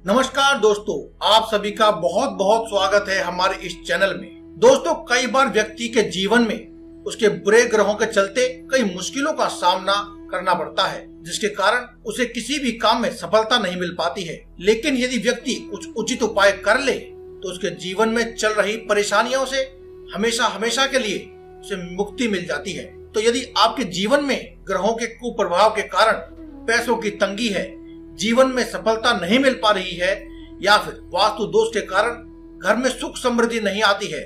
नमस्कार दोस्तों, आप सभी का बहुत बहुत स्वागत है हमारे इस चैनल में। दोस्तों, कई बार व्यक्ति के जीवन में उसके बुरे ग्रहों के चलते कई मुश्किलों का सामना करना पड़ता है, जिसके कारण उसे किसी भी काम में सफलता नहीं मिल पाती है। लेकिन यदि व्यक्ति कुछ उचित उपाय कर ले तो उसके जीवन में चल रही परेशानियों से हमेशा हमेशा के लिए उसे मुक्ति मिल जाती है। तो यदि आपके जीवन में ग्रहों के कुप्रभाव के कारण पैसों की तंगी है, जीवन में सफलता नहीं मिल पा रही है, या फिर वास्तु दोष के कारण घर में सुख समृद्धि नहीं आती है,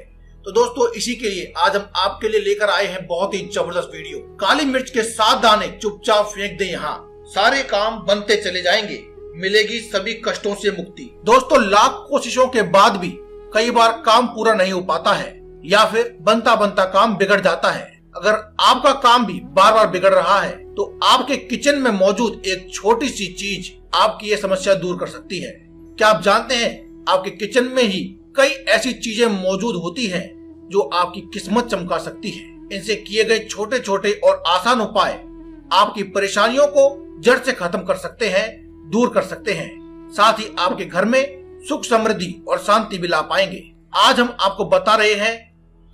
तो दोस्तों इसी के लिए आज हम आपके लिए लेकर आए हैं बहुत ही जबरदस्त वीडियो। काली मिर्च के 7 दाने चुपचाप फेंक दें, यहाँ सारे काम बनते चले जाएंगे, मिलेगी सभी कष्टों से मुक्ति। दोस्तों, लाख कोशिशों के बाद भी कई बार काम पूरा नहीं हो पाता है, या फिर बनता बनता काम बिगड़ जाता है। अगर आपका काम भी बार बार बिगड़ रहा है तो आपके किचन में मौजूद एक छोटी सी चीज आपकी ये समस्या दूर कर सकती है। क्या आप जानते हैं, आपके किचन में ही कई ऐसी चीजें मौजूद होती हैं जो आपकी किस्मत चमका सकती है। इनसे किए गए छोटे छोटे और आसान उपाय आपकी परेशानियों को जड़ से खत्म कर सकते हैं, दूर कर सकते हैं। साथ ही आपके घर में सुख समृद्धि और शांति भी ला पाएंगे। आज हम आपको बता रहे हैं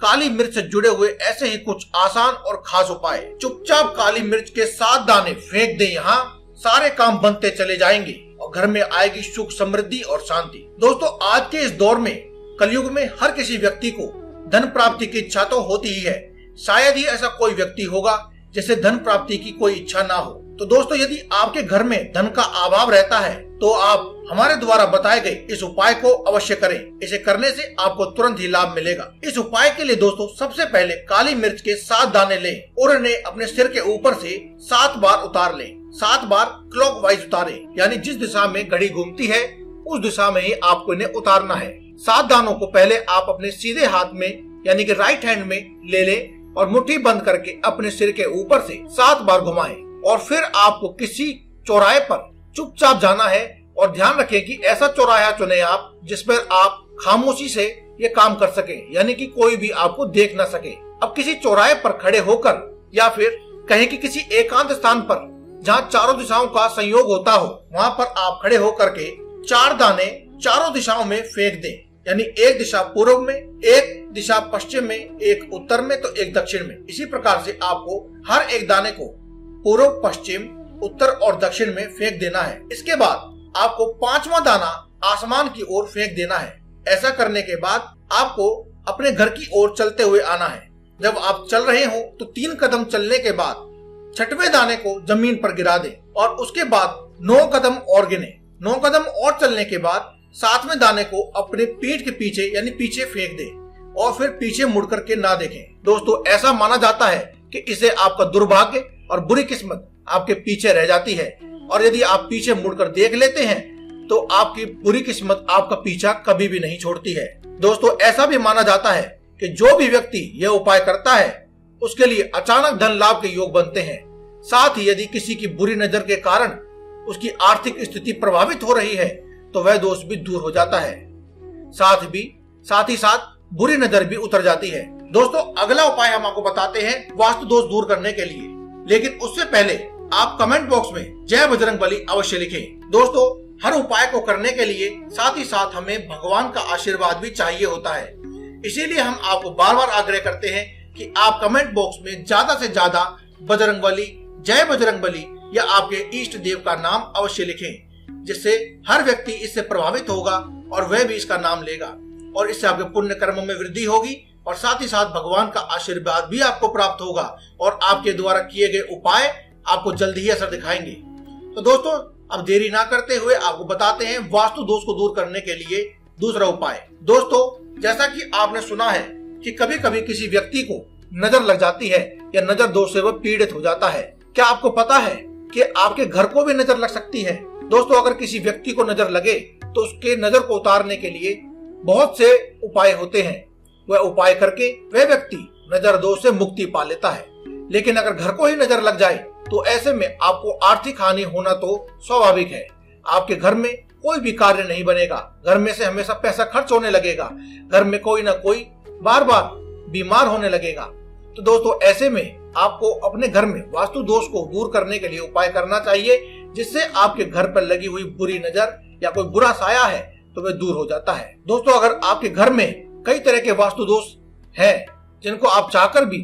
काली मिर्च से जुड़े हुए ऐसे ही कुछ आसान और खास उपाय। चुपचाप काली मिर्च के 7 दाने फेंक दें, यहाँ सारे काम बनते चले जाएंगे और घर में आएगी सुख समृद्धि और शांति। दोस्तों, आज के इस दौर में, कलयुग में, हर किसी व्यक्ति को धन प्राप्ति की इच्छा तो होती ही है। शायद ही ऐसा कोई व्यक्ति होगा जिसे धन प्राप्ति की कोई इच्छा ना हो। तो दोस्तों, यदि आपके घर में धन का अभाव रहता है तो आप हमारे द्वारा बताए गए इस उपाय को अवश्य करें। इसे करने से आपको तुरंत ही लाभ मिलेगा। इस उपाय के लिए दोस्तों सबसे पहले काली मिर्च के 7 दाने लें और इन्हें अपने सिर के ऊपर से 7 बार उतार लें। 7 बार क्लॉकवाइज उतारें, यानी जिस दिशा में घड़ी घूमती है उस दिशा में ही आपको इन्हें उतारना है। 7 दानों को पहले आप अपने सीधे हाथ में यानी कि राइट हैंड में ले लें और मुट्ठी बंद करके अपने सिर के ऊपर से 7 बार घुमाएं। और फिर आपको किसी चौराहे पर चुपचाप जाना है और ध्यान रखें कि ऐसा चौराहा चुने आप जिस पर आप खामोशी से ये काम कर सके, यानी कि कोई भी आपको देख ना सके। अब किसी चौराहे पर खड़े होकर या फिर कहें कि किसी एकांत स्थान पर जहाँ चारों दिशाओं का संयोग होता हो, वहाँ पर आप खड़े होकर के 4 दाने चारों दिशाओं में फेंक दें। यानी एक दिशा पूर्व में, एक दिशा पश्चिम में, एक उत्तर में, तो एक दक्षिण में। इसी प्रकार से आपको हर एक दाने को पूर्व, पश्चिम, उत्तर और दक्षिण में फेंक देना है। इसके बाद आपको 5वां दाना आसमान की ओर फेंक देना है। ऐसा करने के बाद आपको अपने घर की ओर चलते हुए आना है। जब आप चल रहे हो तो 3 कदम चलने के बाद 6वें दाने को जमीन पर गिरा दें और उसके बाद 9 कदम और गिने। 9 कदम और चलने के बाद 7वें दाने को अपने पीठ के पीछे यानी पीछे फेंक दें और फिर पीछे मुड़ करके ना देखें। दोस्तों, ऐसा माना जाता है कि इससे आपका दुर्भाग्य और बुरी किस्मत आपके पीछे रह जाती है, और यदि आप पीछे मुड़कर देख लेते हैं तो आपकी बुरी किस्मत आपका पीछा कभी भी नहीं छोड़ती है। दोस्तों, ऐसा भी माना जाता है कि जो भी व्यक्ति यह उपाय करता है उसके लिए अचानक धन लाभ के योग बनते हैं। साथ ही यदि किसी की बुरी नजर के कारण उसकी आर्थिक स्थिति प्रभावित हो रही है तो वह दोष भी दूर हो जाता है। साथ ही साथ बुरी नजर भी उतर जाती है। दोस्तों, अगला उपाय हम आपको बताते हैं वास्तु दोष दूर करने के लिए, लेकिन उससे पहले आप कमेंट बॉक्स में जय बजरंगबली अवश्य लिखें। दोस्तों, हर उपाय को करने के लिए साथ ही साथ हमें भगवान का आशीर्वाद भी चाहिए होता है। इसीलिए हम आपको बार बार आग्रह करते हैं कि आप कमेंट बॉक्स में ज्यादा से ज्यादा बजरंगबली, जय बजरंगबली या आपके इष्ट देव का नाम अवश्य लिखें, जिससे हर व्यक्ति इससे प्रभावित होगा और वह भी इसका नाम लेगा, और इससे आपके पुण्य कर्मों में वृद्धि होगी और साथ ही साथ भगवान का आशीर्वाद भी आपको प्राप्त होगा और आपके द्वारा किए गए उपाय आपको जल्द ही असर दिखाएंगे। तो दोस्तों, अब देरी ना करते हुए आपको बताते हैं वास्तु दोष को दूर करने के लिए दूसरा उपाय। दोस्तों, जैसा कि आपने सुना है कि कभी कभी किसी व्यक्ति को नजर लग जाती है या नजर दोष से वह पीड़ित हो जाता है। क्या आपको पता है कि आपके घर को भी नजर लग सकती है? दोस्तों, अगर किसी व्यक्ति को नजर लगे तो उसके नजर को उतारने के लिए बहुत से उपाय होते हैं। वह उपाय करके वह व्यक्ति नजर दोष से मुक्ति पा लेता है। लेकिन अगर घर को ही नजर लग जाए तो ऐसे में आपको आर्थिक हानि होना तो स्वाभाविक है। आपके घर में कोई भी कार्य नहीं बनेगा, घर में से हमेशा पैसा खर्च होने लगेगा, घर में कोई ना कोई बार बार बीमार होने लगेगा। तो दोस्तों, ऐसे में आपको अपने घर में वास्तु दोष को दूर करने के लिए उपाय करना चाहिए, जिससे आपके घर पर लगी हुई बुरी नजर या कोई बुरा साया है तो वह दूर हो जाता है। दोस्तों, अगर आपके घर में कई तरह के वास्तु दोष हैं जिनको आप चाहकर भी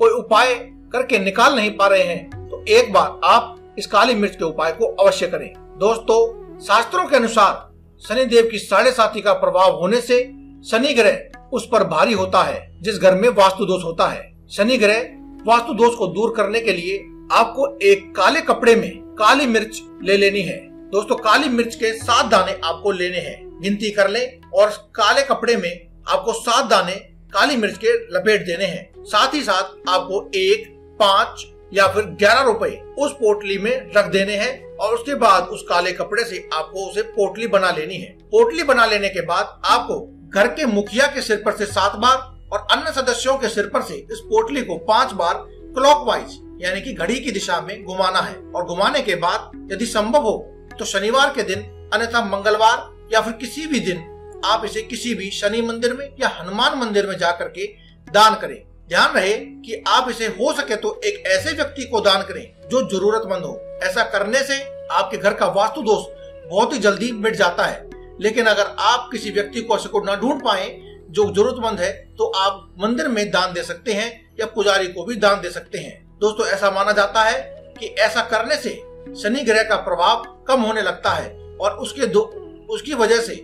कोई उपाय करके निकाल नहीं पा रहे हैं, तो एक बार आप इस काली मिर्च के उपाय को अवश्य करें। दोस्तों, शास्त्रों के अनुसार शनिदेव की 7.5 का प्रभाव होने से शनि ग्रह उस पर भारी होता है जिस घर में वास्तु दोष होता है। शनि ग्रह वास्तु दोष को दूर करने के लिए आपको एक काले कपड़े में काली मिर्च ले लेनी है। दोस्तों, काली मिर्च के 7 दाने आपको लेने हैं, गिनती कर लें, और काले कपड़े में आपको 7 दाने काली मिर्च के लपेट देने हैं। साथ ही साथ आपको 1, 5 या फिर 11 रुपए उस पोटली में रख देने हैं और उसके बाद उस काले कपड़े से आपको उसे पोटली बना लेनी है। पोटली बना लेने के बाद आपको घर के मुखिया के सिर पर से 7 बार और अन्य सदस्यों के सिर पर से इस पोटली को 5 बार क्लॉकवाइज यानी कि घड़ी की दिशा में घुमाना है। और घुमाने के बाद यदि संभव हो तो शनिवार के दिन, अन्यथा मंगलवार या फिर किसी भी दिन आप इसे किसी भी शनि मंदिर में या हनुमान मंदिर में जाकर के दान करें। ध्यान रहे कि आप इसे हो सके तो एक ऐसे व्यक्ति को दान करें जो जरूरतमंद हो। ऐसा करने से आपके घर का वास्तु दोष बहुत ही जल्दी मिट जाता है। लेकिन अगर आप किसी व्यक्ति को ऐसे को न ढूंढ पाए जो जरूरतमंद है, तो आप मंदिर में दान दे सकते हैं या पुजारी को भी दान दे सकते हैं। दोस्तों, ऐसा माना जाता है कि ऐसा करने से शनि ग्रह का प्रभाव कम होने लगता है और उसकी वजह से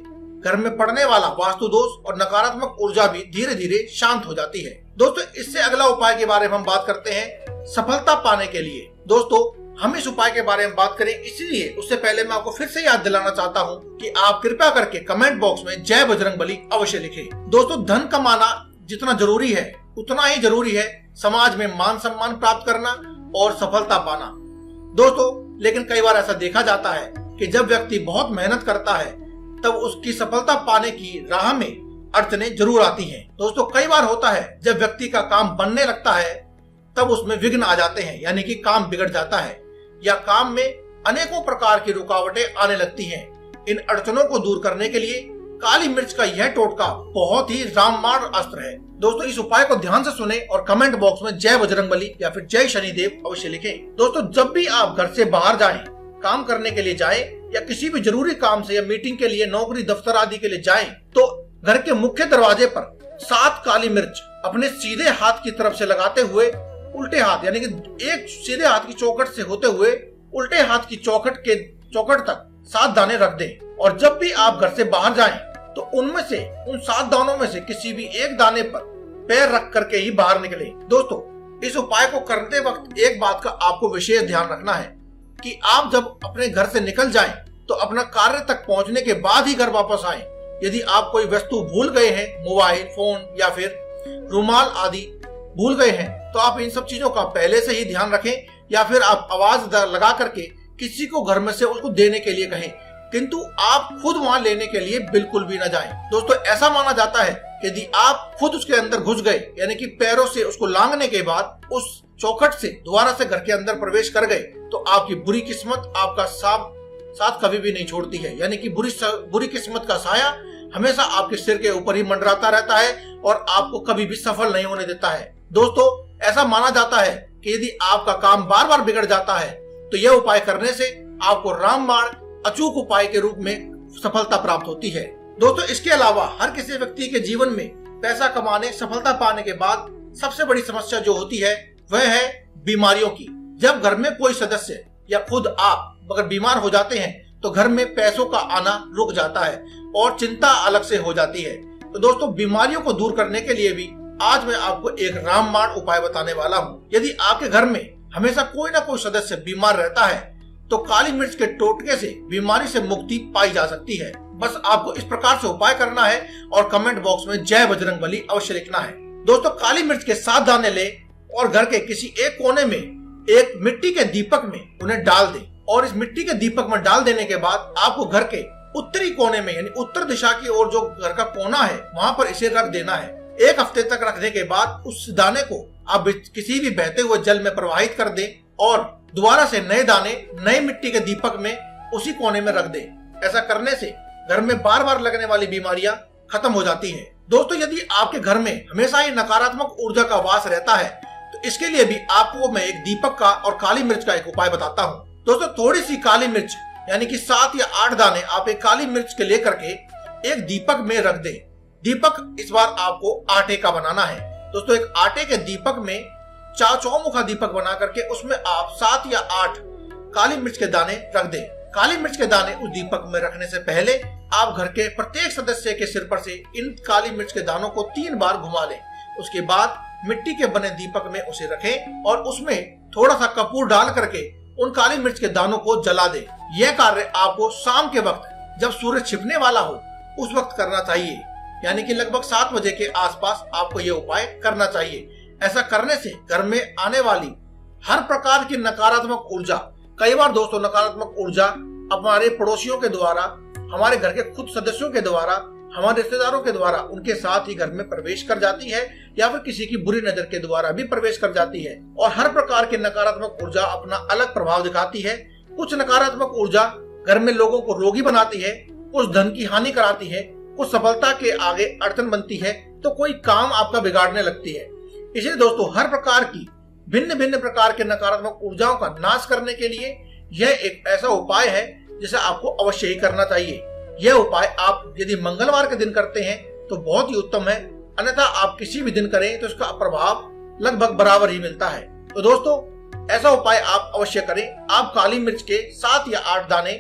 घर में पड़ने वाला वास्तु दोष और नकारात्मक ऊर्जा भी धीरे धीरे शांत हो जाती है। दोस्तों, इससे अगला उपाय के बारे में हम बात करते हैं सफलता पाने के लिए। दोस्तों, हम इस उपाय के बारे में बात करें, इसलिए उससे पहले मैं आपको फिर से याद दिलाना चाहता हूं कि आप कृपया करके कमेंट बॉक्स में जय बजरंगबली अवश्य लिखें। दोस्तों, धन कमाना जितना जरूरी है उतना ही जरूरी है समाज में मान सम्मान प्राप्त करना और सफलता पाना। दोस्तों, लेकिन कई बार ऐसा देखा जाता है कि जब व्यक्ति बहुत मेहनत करता है तब उसकी सफलता पाने की राह में अड़चनें जरूर आती हैं। दोस्तों, कई बार होता है जब व्यक्ति का काम बनने लगता है तब उसमें विघ्न आ जाते हैं, यानी कि काम बिगड़ जाता है या काम में अनेकों प्रकार की रुकावटें आने लगती हैं। इन अड़चनों को दूर करने के लिए काली मिर्च का यह टोटका बहुत ही रामबाण अस्त्र है। दोस्तों, इस उपाय को ध्यान से सुने और कमेंट बॉक्स में जय बजरंगबली या फिर जय शनिदेव अवश्य लिखें। दोस्तों, जब भी आप घर से बाहर जाएं, काम करने के लिए जाएं या किसी भी जरूरी काम से या मीटिंग के लिए, नौकरी दफ्तर आदि के लिए जाएं, तो घर के मुख्य दरवाजे पर 7 काली मिर्च अपने सीधे हाथ की तरफ से लगाते हुए उल्टे हाथ यानी कि एक सीधे हाथ की चौखट से होते हुए उल्टे हाथ की चौखट तक 7 दाने रख दें। और जब भी आप घर से बाहर जाएं तो उन 7 दानों में से किसी भी एक दाने पर पैर रख करके ही बाहर निकले। दोस्तों, इस उपाय को करते वक्त एक बात का आपको विशेष ध्यान रखना है कि आप जब अपने घर से निकल जाएं तो अपना कार्य तक पहुंचने के बाद ही घर वापस आएं। यदि आप कोई वस्तु भूल गए हैं, मोबाइल फोन या फिर रुमाल आदि भूल गए हैं, तो आप इन सब चीजों का पहले से ही ध्यान रखें या फिर आप आवाज लगा करके किसी को घर में से उसको देने के लिए कहें, किंतु आप खुद वहां लेने के लिए बिल्कुल भी न जाएं। दोस्तों, ऐसा माना जाता है यदि आप खुद उसके अंदर घुस गए यानी कि पैरों से उसको लांघने के बाद उस चौखट से दोबारा से घर के अंदर प्रवेश कर गए तो आपकी बुरी किस्मत आपका साथ कभी भी नहीं छोड़ती है, यानी कि बुरी किस्मत का साया हमेशा आपके सिर के ऊपर ही मंडराता रहता है और आपको कभी भी सफल नहीं होने देता है। दोस्तों, ऐसा माना जाता है कि यदि आपका काम बार बार बिगड़ जाता है तो यह उपाय करने से आपको रामबाण अचूक उपाय के रूप में सफलता प्राप्त होती है। दोस्तों, इसके अलावा हर किसी व्यक्ति के जीवन में पैसा कमाने, सफलता पाने के बाद सबसे बड़ी समस्या जो होती है वह है बीमारियों की। जब घर में कोई सदस्य या खुद आप अगर बीमार हो जाते हैं तो घर में पैसों का आना रुक जाता है और चिंता अलग से हो जाती है। तो दोस्तों, बीमारियों को दूर करने के लिए भी आज मैं आपको एक रामबाण उपाय बताने वाला हूँ। यदि आपके घर में हमेशा कोई ना कोई सदस्य बीमार रहता है तो काली मिर्च के टोटके से बीमारी से मुक्ति पाई जा सकती है। बस आपको इस प्रकार से उपाय करना है और कमेंट बॉक्स में जय बजरंगबली अवश्य लिखना है। दोस्तों, काली मिर्च के 7 दाने ले और घर के किसी एक कोने में एक मिट्टी के दीपक में उन्हें डाल दें और इस मिट्टी के दीपक में डाल देने के बाद आपको घर के उत्तरी कोने में यानी उत्तर दिशा की ओर जो घर का कोना है वहां पर इसे रख देना है। 1 हफ्ते तक रखने के बाद उस दाने को आप किसी भी बहते हुए जल में प्रवाहित कर दें और दोबारा से नए दाने नए मिट्टी के दीपक में उसी कोने में रख दें। ऐसा करने से घर में बार बार लगने वाली बीमारियां खत्म हो जाती हैं। दोस्तों, यदि आपके घर में हमेशा ही नकारात्मक ऊर्जा का वास रहता है तो इसके लिए भी आपको मैं एक दीपक का और काली मिर्च का एक उपाय बताता हूँ। दोस्तों, थोड़ी सी काली मिर्च यानी कि 7 या 8 दाने आप एक काली मिर्च के लेकर के एक दीपक में रख दें। दीपक इस बार आपको आटे का बनाना है दोस्तों। एक आटे के दीपक में चौमुखा दीपक बना करके उसमें आप 7 या 8 काली मिर्च के दाने रख दें। काली मिर्च के दाने उस दीपक में रखने से पहले आप घर के प्रत्येक सदस्य के सिर पर से इन काली मिर्च के दानों को 3 बार घुमा लें। उसके बाद मिट्टी के बने दीपक में उसे रखें और उसमें थोड़ा सा कपूर डाल करके उन काली मिर्च के दानों को जला दें। यह कार्य आपको शाम के वक्त जब सूरज छिपने वाला हो उस वक्त करना चाहिए, यानी कि लगभग 7 बजे के आसपास आपको यह उपाय करना चाहिए। ऐसा करने से घर में आने वाली हर प्रकार की नकारात्मक ऊर्जा, कई बार दोस्तों नकारात्मक ऊर्जा हमारे पड़ोसियों के द्वारा, हमारे घर के खुद सदस्यों के द्वारा, हमारे रिश्तेदारों के द्वारा उनके साथ ही घर में प्रवेश कर जाती है या फिर किसी की बुरी नजर के द्वारा भी प्रवेश कर जाती है और हर प्रकार की नकारात्मक ऊर्जा अपना अलग प्रभाव दिखाती है। कुछ नकारात्मक ऊर्जा घर में लोगों को रोगी बनाती है, कुछ धन की हानि कराती है, कुछ सफलता के आगे अड़चन बनती है, तो कोई काम आपका बिगाड़ने लगती है। इसलिए दोस्तों हर प्रकार की भिन्न भिन्न प्रकार के नकारात्मक ऊर्जाओं का नाश करने के लिए यह एक ऐसा उपाय है जिसे आपको अवश्य ही करना चाहिए। यह उपाय आप यदि मंगलवार के दिन करते हैं तो बहुत ही उत्तम है, अन्यथा आप किसी भी दिन करें तो इसका प्रभाव लगभग बराबर ही मिलता है। तो दोस्तों ऐसा उपाय आप अवश्य करें। आप काली मिर्च के 7 या 8 दाने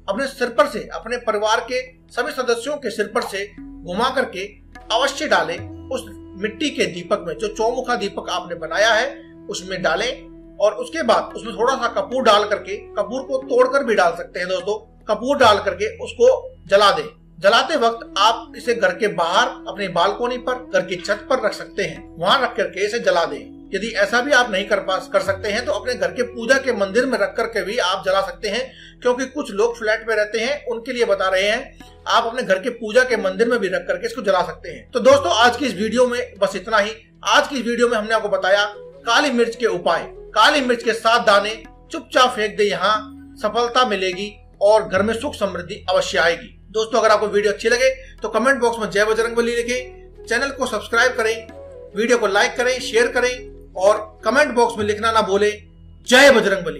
अपने सिर पर से, अपने परिवार के सभी सदस्यों के सिर पर से घुमा करके अवश्य डालें। उस मिट्टी के दीपक में, जो चौमुखा दीपक आपने बनाया है उसमें डालें और उसके बाद उसमें थोड़ा सा कपूर डाल करके, कपूर को तोड़कर भी डाल सकते हैं दोस्तों, कपूर डाल करके उसको जला दें। जलाते वक्त आप इसे घर के बाहर अपनी बालकोनी पर, घर की छत पर रख सकते हैं, वहां रख करके इसे जला दें। यदि ऐसा भी आप नहीं कर सकते हैं तो अपने घर के पूजा के मंदिर में रख करके भी आप जला सकते हैं, क्योंकि कुछ लोग फ्लैट में रहते हैं, उनके लिए बता रहे हैं। आप अपने घर के पूजा के मंदिर में भी रख करके इसको जला सकते हैं। तो दोस्तों आज की इस वीडियो में बस इतना ही। आज की इस वीडियो में हमने आपको बताया काली मिर्च के उपाय। काली मिर्च के 7 दाने चुपचाप फेंक दे, यहाँ सफलता मिलेगी और घर में सुख समृद्धि अवश्य आएगी। दोस्तों अगर आपको वीडियो अच्छी लगे तो कमेंट बॉक्स में जय बजरंगबली लिखें, चैनल को सब्सक्राइब करें, वीडियो को लाइक करें, शेयर करें और कमेंट बॉक्स में लिखना ना भूलें जय बजरंगबली।